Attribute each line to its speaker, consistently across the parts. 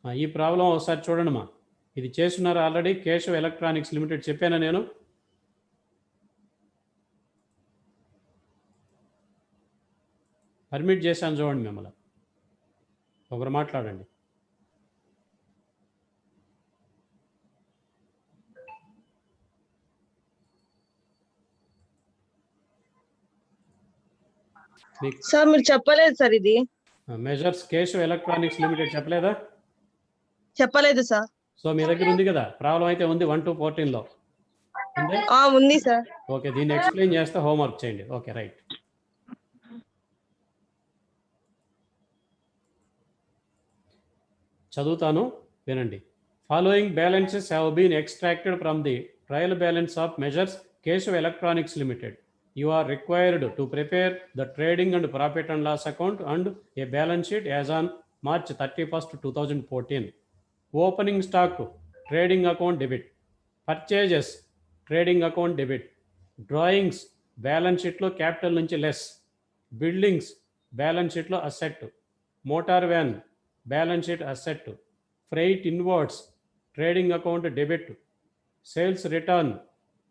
Speaker 1: ఈ ప్రాబ్లం ఒకసారి చూడండి మా, ఇది చేస్తున్నారు ఆల్రెడీ. కేశవ్ ఎలక్ట్రానిక్స్ లిమిటెడ్ చెప్పానా నేను? పర్మిట్ చేశాను చూడండి మిమ్మల్ని, ఒకరు మాట్లాడండి.
Speaker 2: సార్ మీరు చెప్పలేదు సార్, ఇది
Speaker 1: మెజర్స్ కేశవ్ ఎలక్ట్రానిక్స్ లిమిటెడ్ చెప్పలేదా?
Speaker 2: చెప్పలేదు సార్.
Speaker 1: సో మీ దగ్గర ఉంది కదా ప్రాబ్లం, అయితే ఉంది 1 to 14లో
Speaker 2: ఉంది సార్.
Speaker 1: ఓకే, దీన్ని ఎక్స్ప్లెయిన్ చేస్తే హోంవర్క్ చేయండి. Okay right. చదువుతాను వినండి. Following balances have been extracted from the trial balance of messrs Keshav electronics limited. You are required to prepare the trading and profit and loss account and a balance sheet as on March 31st, 2014. Opening stock, trading account debit. Purchases, trading account debit. Drawings, balance sheet lo capital nunchi less. Buildings, balance sheet lo asset. Motor van, balance sheet asset. Freight inwards, trading account debit. Sales return,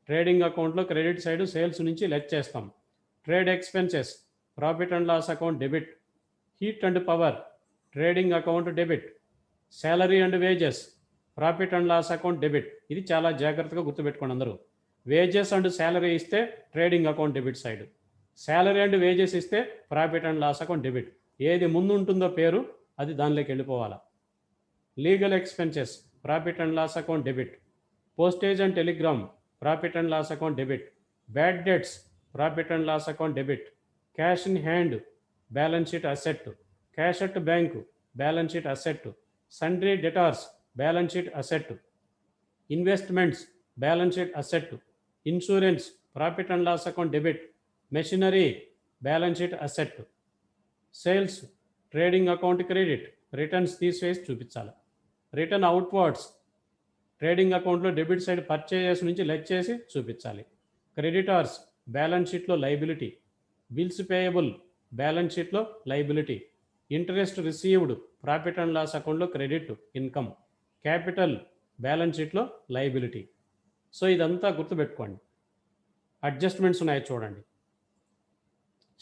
Speaker 1: trading అకౌంట్లో credit side sales నుంచి less చేస్తాం. Trade expenses, profit and loss account debit. Heat and power, trading account debit. Salary and wages, profit and loss account debit. ఇది చాలా జాగ్రత్తగా గుర్తుపెట్టుకోండి అందరూ. Wages and salary ఇస్తే trading account debit side, salary and wages ఇస్తే profit and loss account debit. ఏది ముందు ఉంటుందో పేరు అది దానిలోకి వెళ్ళిపోవాలా. Legal expenses, profit and loss account debit. Postage and telegram, profit and loss account debit. Bad debts, profit and loss account debit. Cash in hand, balance sheet asset. Cash at bank, balance sheet asset. Sundry debtors, balance sheet asset. Investments, balance sheet asset. Insurance, profit and loss account debit. Machinery, balance sheet asset. Sales, trading account credit. Returns తీసివేసి చూపించాలి. Return outwards, trading అకౌంట్లో debit side purchases నుంచి less చేసి చూపించాలి. Creditors, balance షీట్లో liability. Bills payable, balance షీట్లో liability. Interest received, profit and loss అకౌంట్లో credit income. Capital, balance షీట్లో లైబిలిటీ. సో ఇదంతా గుర్తుపెట్టుకోండి. అడ్జస్ట్మెంట్స్ ఉన్నాయి చూడండి.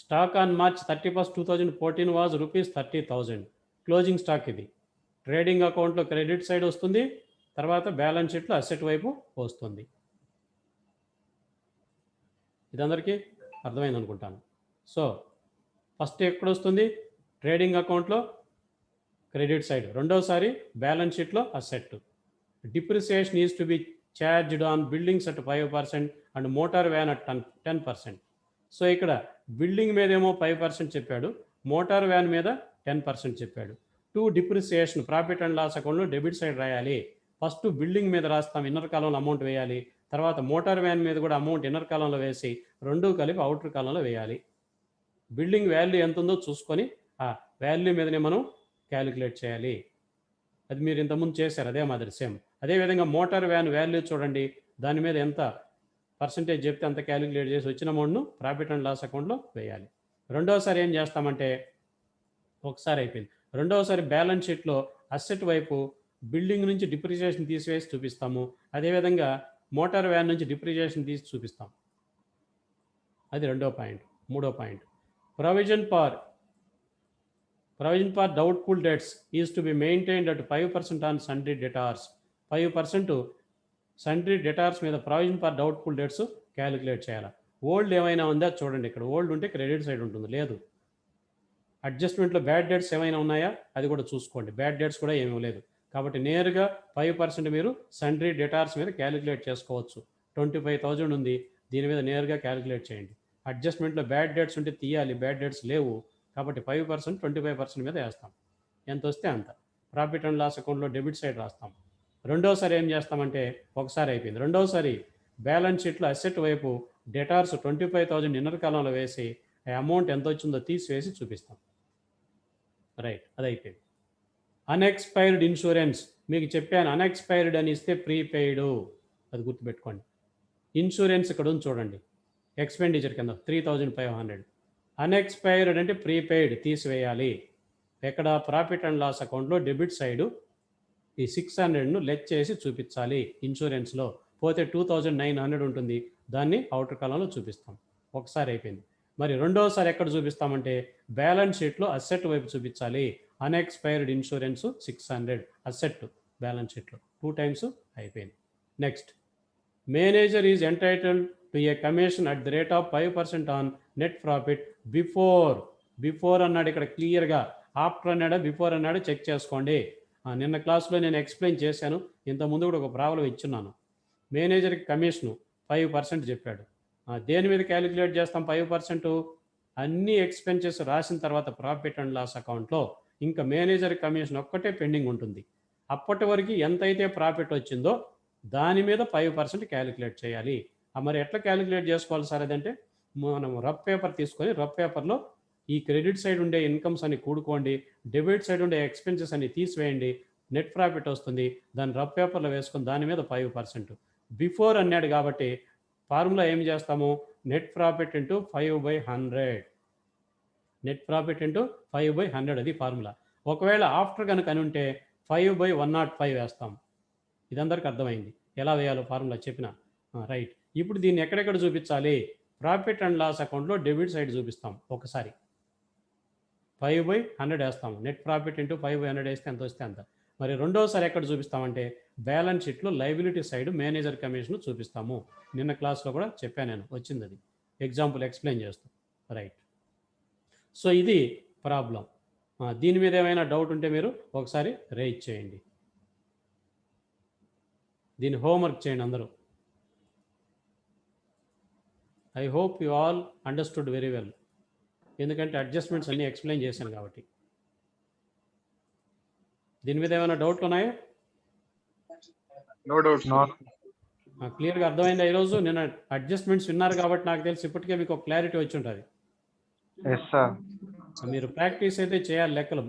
Speaker 1: Stock on March 31st, 2014 was ₹30,000. Closing stock ఇది. ట్రేడింగ్ అకౌంట్లో క్రెడిట్ సైడ్ వస్తుంది, తర్వాత బ్యాలెన్స్ షీట్లో అసెట్ వైపు వస్తుంది. ఇదందరికీ అర్థమైంది అనుకుంటాను. సో ఫస్ట్ ఎక్కడ వస్తుంది? ట్రేడింగ్ అకౌంట్లో క్రెడిట్ సైడ్. రెండోసారి బ్యాలెన్స్ షీట్లో asset. Depreciation is to be charged on buildings at 5% and motor van at 10%. So ఇక్కడ బిల్డింగ్ మీద ఏమో 5% చెప్పాడు, మోటార్ వ్యాన్ మీద 10% చెప్పాడు. డిప్రిసియేషన్, ప్రాఫిట్ అండ్ లాస్ అకౌంట్లో డెబిట్ సైడ్ రాయాలి. ఫస్ట్ బిల్డింగ్ మీద రాస్తాం, ఇన్నర్ కాలంలో అమౌంట్ వేయాలి. తర్వాత మోటార్ వ్యాన్ మీద కూడా అమౌంట్ ఇన్నర్ కాలంలో వేసి రెండూ కలిపి అవుటర్ కాలంలో వేయాలి. బిల్డింగ్ వాల్యూ ఎంత ఉందో చూసుకొని ఆ వాల్యూ మీదనే మనం క్యాలిక్యులేట్ చేయాలి. అది మీరు ఇంతకుముందు చేశారు, అదే మాదిరి సేమ్. అదేవిధంగా మోటార్ వ్యాన్ వాల్యూ చూడండి, దాని మీద ఎంత పర్సంటేజ్ చెప్తే అంత క్యాలిక్యులేట్ చేసి వచ్చిన అమౌంట్ను ప్రాఫిట్ అండ్ లాస్ అకౌంట్లో వేయాలి. రెండోసారి ఏం చేస్తామంటే, ఒకసారి అయిపోయింది, రెండవసారి బ్యాలెన్స్ షీట్లో అసెట్ వైపు బిల్డింగ్ నుంచి డిప్రిసియేషన్ తీసివేసి చూపిస్తాము. అదేవిధంగా మోటార్ వ్యాన్ నుంచి డిప్రిసియేషన్ తీసి చూపిస్తాం. అది రెండో పాయింట్. మూడో point, provision for doubtful debts is to be maintained at 5% on sundry debtors. 5% sundry debtors మీద provision for doubtful debts calculate చేయాలి. ఓల్డ్ ఏమైనా ఉందా చూడండి, ఇక్కడ ఓల్డ్ ఉంటే క్రెడిట్ సైడ్ ఉంటుంది, లేదు. అడ్జస్ట్మెంట్లో బ్యాడ్ డేట్స్ ఏమైనా ఉన్నాయా అది కూడా చూసుకోండి. బ్యాడ్ డేట్స్ కూడా ఏమీ లేదు, కాబట్టి నేరుగా 5% మీరు సండ్రీ డెటార్స్ మీద క్యాలిక్యులేట్ చేసుకోవచ్చు. 25,000 ఉంది, దీని మీద నేరుగా క్యాలిక్యులేట్ చేయండి. అడ్జస్ట్మెంట్లో బ్యాడ్ డేట్స్ ఉంటే తీయాలి, బ్యాడ్ డేట్స్ లేవు కాబట్టి 5% 25% మీద వేస్తాం, ఎంత వస్తే అంత. ప్రాఫిట్ అండ్ లాస్ అకౌంట్లో డెబిట్ సైడ్ రాస్తాం. రెండోసారి ఏం చేస్తామంటే, ఒకసారి అయిపోయింది, రెండోసారి బ్యాలెన్స్ షీట్లో అసెట్ వైపు డెటార్స్ 25,000 ఇన్నర్ కాలంలో వేసి ఆ అమౌంట్ ఎంత వచ్చిందో తీసివేసి చూపిస్తాం. రైట్, అది అయిపోయింది. అన్ఎక్స్పైర్డ్ ఇన్సూరెన్స్, మీకు చెప్పాను అన్ఎక్స్పైర్డ్ అని ఇస్తే ప్రీపెయిడ్, అది గుర్తుపెట్టుకోండి. ఇన్సూరెన్స్ ఇక్కడ ఉంది చూడండి, ఎక్స్పెండిచర్ కింద 3,500. అన్ఎక్స్పైర్డ్ అంటే ప్రీపెయిడ్, తీసివేయాలి. ఎక్కడ? ప్రాఫిట్ అండ్ లాస్ అకౌంట్లో డెబిట్ సైడు ఈ 600ను లెస్ చేసి చూపించాలి ఇన్సూరెన్స్లో. పోతే 2900 ఉంటుంది, దాన్ని అవుటర్ కాలంలో చూపిస్తాం. ఒకసారి అయిపోయింది. మరి రెండోసారి ఎక్కడ చూపిస్తామంటే బ్యాలెన్స్ షీట్లో అసెట్ వైపు చూపించాలి. అన్ఎక్స్పైర్డ్ ఇన్సూరెన్స్ 600 అసెట్ బ్యాలెన్స్ షీట్లో 2 టైమ్స్ అయిపోయింది. Next, manager is entitled to A commission at the rate of 5% on net profit before అన్నాడు ఇక్కడ క్లియర్గా. ఆఫ్టర్ అన్నాడా బిఫోర్ అన్నాడు చెక్ చేసుకోండి. నిన్న క్లాస్లో నేను ఎక్స్ప్లెయిన్ చేశాను, ఇంతకుముందు కూడా ఒక ప్రాబ్లం ఇచ్చున్నాను. మేనేజర్కి కమిషను 5% చెప్పాడు. దేని మీద క్యాలిక్యులేట్ చేస్తాం 5%? అన్ని ఎక్స్పెన్సెస్ రాసిన తర్వాత ప్రాఫిట్ అండ్ లాస్ అకౌంట్లో ఇంకా మేనేజర్ కమిషన్ ఒక్కటే పెండింగ్ ఉంటుంది. అప్పటి వరకు ఎంతైతే ప్రాఫిట్ వచ్చిందో దాని మీద 5% క్యాలిక్యులేట్ చేయాలి. మరి ఎట్లా క్యాలిక్యులేట్ చేసుకోవాలి సార్ అదంటే, మనం రఫ్ పేపర్ తీసుకొని రఫ్ పేపర్లో ఈ క్రెడిట్ సైడ్ ఉండే ఇన్కమ్స్ అని కూడుకోండి, డెబిట్ సైడ్ ఉండే ఎక్స్పెన్సెస్ అని తీసివేయండి, నెట్ ప్రాఫిట్ వస్తుంది. దాన్ని రఫ్ పేపర్లో వేసుకొని దాని మీద 5%. బిఫోర్ అన్నాడు కాబట్టి ఫార్ములా ఏం చేస్తాము, net profit into 5/100. Net profit into 5/100 అది ఫార్ములా. ఒకవేళ ఆఫ్టర్ కనుక అని ఉంటే 5/105 వేస్తాం. ఇదందరికి అర్థమైంది ఎలా వేయాలో ఫార్ములా చెప్పిన. రైట్. ఇప్పుడు దీన్ని ఎక్కడెక్కడ చూపించాలి? ప్రాఫిట్ అండ్ లాస్ అకౌంట్లో డెబిట్ సైడ్ చూపిస్తాం. ఒకసారి 5/100 వేస్తాము. నెట్ ప్రాఫిట్ ఇంటూ 5/100 వేస్తే ఎంత వస్తే అంత. మరి రెండోసారి ఎక్కడ చూపిస్తామంటే బ్యాలెన్స్ షీట్లో లైబిలిటీ సైడ్ మేనేజర్ కమిషన్ చూపిస్తాము. నిన్న క్లాస్లో కూడా చెప్పాను నేను, వచ్చింది అది ఎగ్జాంపుల్ ఎక్స్ప్లెయిన్ చేస్తాం. రైట్. సో ఇది ప్రాబ్లం. దీని మీద ఏమైనా డౌట్ ఉంటే మీరు ఒకసారి రైజ్ చేయండి. దీన్ని హోంవర్క్ చేయండి అందరూ. I hope you all understood very well, ఎందుకంటే అడ్జస్ట్మెంట్స్ అన్నీ ఎక్స్ప్లెయిన్ చేశాను కాబట్టి. దీని మీద ఏమైనా డౌట్లు ఉన్నాయా?
Speaker 3: No doubt.
Speaker 1: క్లియర్గా అర్థమైందా ఈరోజు? నేను అడ్జస్ట్మెంట్స్ విన్నారు కాబట్టి నాకు తెలిసి ఇప్పటికే మీకు ఒక క్లారిటీ వచ్చి ఉంటుంది. మీరు ప్రాక్టీస్ అయితే చేయాలి, లెక్కలు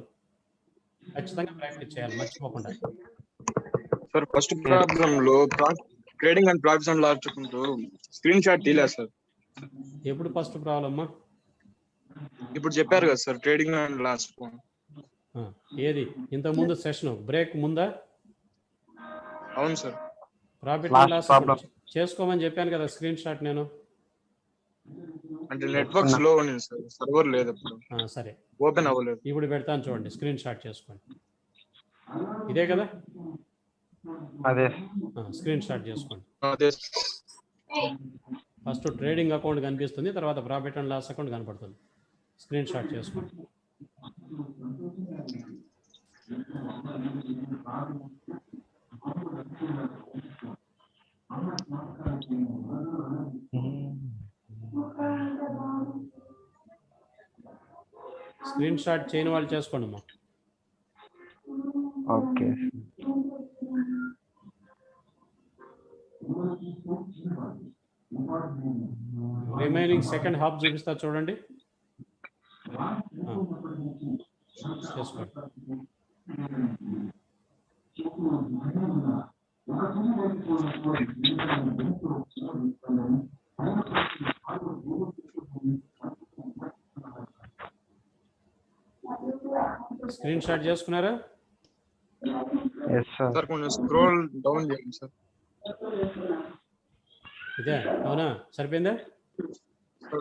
Speaker 1: ఖచ్చితంగా ప్రాక్టీస్ చేయాలి మర్చిపోకుండా.
Speaker 3: సార్ ఫస్ట్ ప్రాబ్లం లో trading and profits and loss చెప్పుకుంటూ స్క్రీన్ షాట్ తీయలేదు సార్.
Speaker 1: ఎప్పుడు ఫస్ట్ ప్రాబ్లం అమ్మా?
Speaker 3: ఇప్పుడు చెప్పారు కదా సార్ ట్రేడింగ్ అండ్ లాస్.
Speaker 1: ఏది ఇంతకు ముందు సెషన్ బ్రేక్ ముందా?
Speaker 3: అవును సార్.
Speaker 1: ప్రాఫిట్ అండ్ లాస్ చేసుకోమని చెప్పాను కదా స్క్రీన్ షాట్ నేను.
Speaker 3: అంటే నెట్వర్క్ స్లో ఉంది సార్, సర్వర్ లేదు ఇప్పుడు.
Speaker 1: సరే,
Speaker 3: ఓపెన్ అవ్వలేదు.
Speaker 1: ఇప్పుడు పెడతాను చూడండి, స్క్రీన్ షాట్ చేసుకోండి. ఇదే కదా?
Speaker 4: అదే.
Speaker 1: స్క్రీన్ షాట్ చేసుకోండి.
Speaker 3: అదే.
Speaker 1: ఫస్ట్ ట్రేడింగ్ అకౌంట్ కనిపిస్తుంది, తర్వాత ప్రాఫిట్ అండ్ లాస్ అకౌంట్ కనపడుతుంది. స్క్రీన్ షాట్ చేసుకోండి. స్క్రీన్ షాట్ చేయని వాళ్ళు చేసుకోండి అమ్మా.
Speaker 4: ఓకే.
Speaker 1: రిమైనింగ్ సెకండ్ హాఫ్ చూపిస్తా చూడండి, చేసుకోండి. స్క్రీన్ షాట్ చేసుకున్నారా?
Speaker 3: సార్ కొంచెం స్క్రోల్ డౌన్ చేయండి సార్.
Speaker 1: ఇదే అవునా? సరిపోయిందా?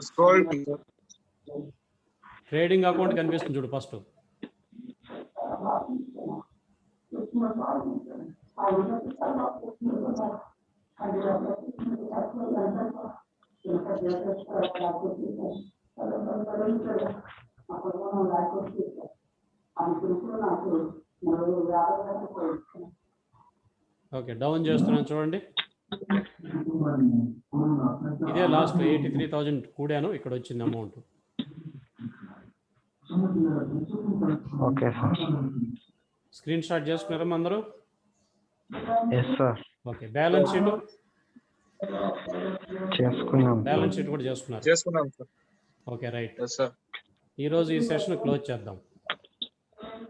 Speaker 3: స్క్రోల్
Speaker 1: ట్రేడింగ్ అకౌంట్ కనిపిస్తుంది చూడు ఫస్ట్. ఓకే, డౌన్ చేస్తున్నాను చూడండి. ఇదే లాస్ట్ 83,000 కూడాను ఇక్కడ వచ్చింది amount.
Speaker 4: Okay sir.
Speaker 1: Screen shot చేసుకున్నారా అందరూ?
Speaker 4: Yes sir.
Speaker 1: Okay, balance sheet
Speaker 4: చేసుకున్నాం.
Speaker 1: బ్యాలెన్స్ షీట్ కూడా చేసుకున్నారు?
Speaker 3: చేసుకున్నాం sir.
Speaker 1: Okay, right.
Speaker 3: Yes sir.
Speaker 1: ఈరోజు ఈ సెషన్ క్లోజ్ చేద్దాం.